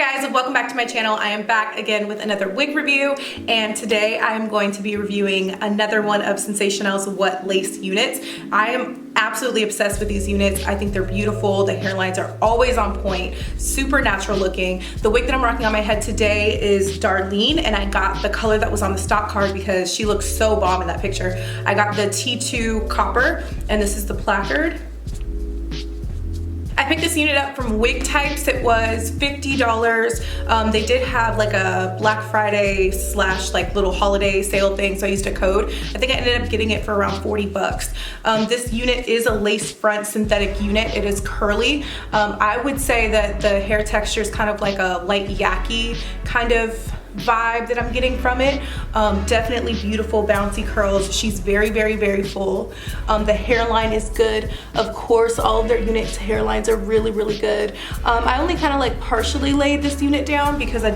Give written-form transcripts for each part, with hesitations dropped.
guys, welcome back to my channel. I am back again with another wig review, and today I am going to be reviewing another one of Sensationnel's What Lace units. I am absolutely obsessed with these units. I think they're beautiful. The hairlines are always on point, super natural looking. The wig that I'm rocking on my head today is Darlene, and I got the color that was on the stock card because she looks so bomb in that picture. I got the T2 copper, and this is the placard. I picked this unit up from Wig Types. It was $50. They did have like a Black Friday slash like little holiday sale thing, so I used a code. I think I ended up getting it for around 40 bucks. This unit is a lace front synthetic unit. It is curly. I would say that the hair texture is kind of like a light yaki kind of vibe that I'm getting from it. Definitely beautiful bouncy curls. She's very, very, very full. The hairline is good. Of course, all of their units' hairlines are really, really good. I only kind of like partially laid this unit down because I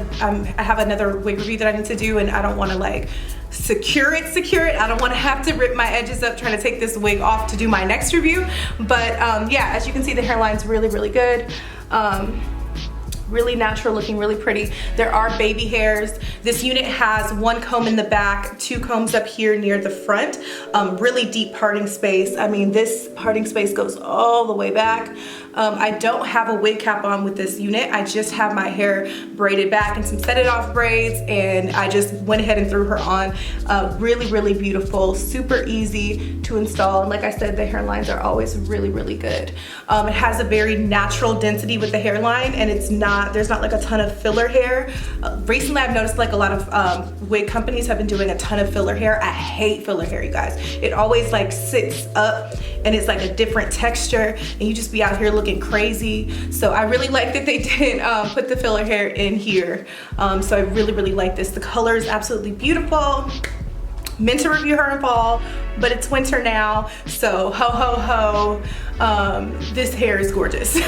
have another wig review that I need to do, and I don't want to like secure it. I don't want to have to rip my edges up trying to take this wig off to do my next review. But yeah, as you can see, the hairline's really, really good. Really natural looking, really pretty. There are baby hairs. This unit has one comb in the back, two combs up here near the front. Really deep parting space. I mean, this parting space goes all the way back. I don't have a wig cap on with this unit. I just have my hair braided back in some set it off braids, and I just went ahead and threw her on. Really, really beautiful, super easy to install. And like I said, the hairlines are always really, really good. It has a very natural density with the hairline, and there's not like a ton of filler hair. Recently I've noticed like a lot of wig companies have been doing a ton of filler hair. I hate filler hair, you guys. It always like sits up and it's like a different texture, and you just be out here looking crazy. So I really like that they did put the filler hair in here. So I really, really like this. The color is absolutely beautiful. Meant to review her in fall, but it's winter now, so ho ho ho. This hair is gorgeous.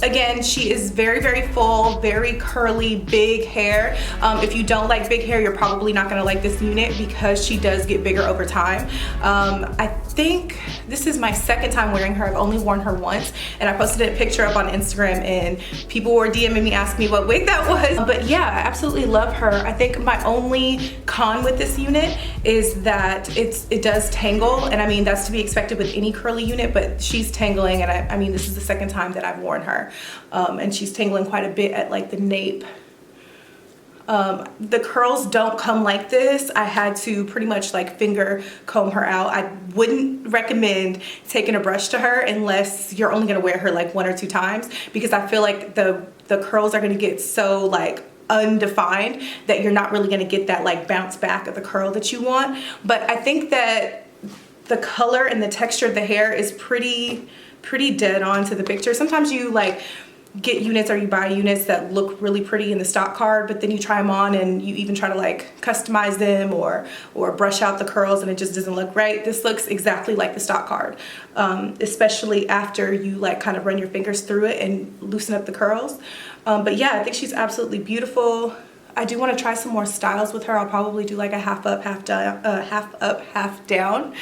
Again, she is very, very full, very curly, big hair. If you don't like big hair, you're probably not gonna like this unit because she does get bigger over time. I think this is my second time wearing her. I've only worn her once, and I posted a picture up on Instagram, and people were DMing me asking me what wig that was. But yeah, I absolutely love her. I think my only con with this unit is that it does tangle, and I mean, that's to be expected with any curly unit, but she's tangling, and I mean, this is the second time that I've worn her. And she's tangling quite a bit at like the nape. The curls don't come like this. I had to pretty much like finger comb her out. I wouldn't recommend taking a brush to her unless you're only gonna wear her like 1 or 2 times, because I feel like the curls are gonna get so like undefined that you're not really gonna get that like bounce back of the curl that you want. But I think that the color and the texture of the hair is pretty dead on to the picture. Sometimes you like get units or you buy units that look really pretty in the stock card, but then you try them on and you even try to like customize them or brush out the curls, and it just doesn't look right. This looks exactly like the stock card, especially after you like kind of run your fingers through it and loosen up the curls. But yeah, I think she's absolutely beautiful. I do want to try some more styles with her. I'll probably do like a half up, half down, half up, half down.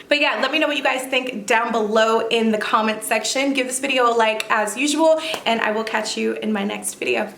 But yeah, let me know what you guys think down below in the comment section. Give this video a like as usual, and I will catch you in my next video.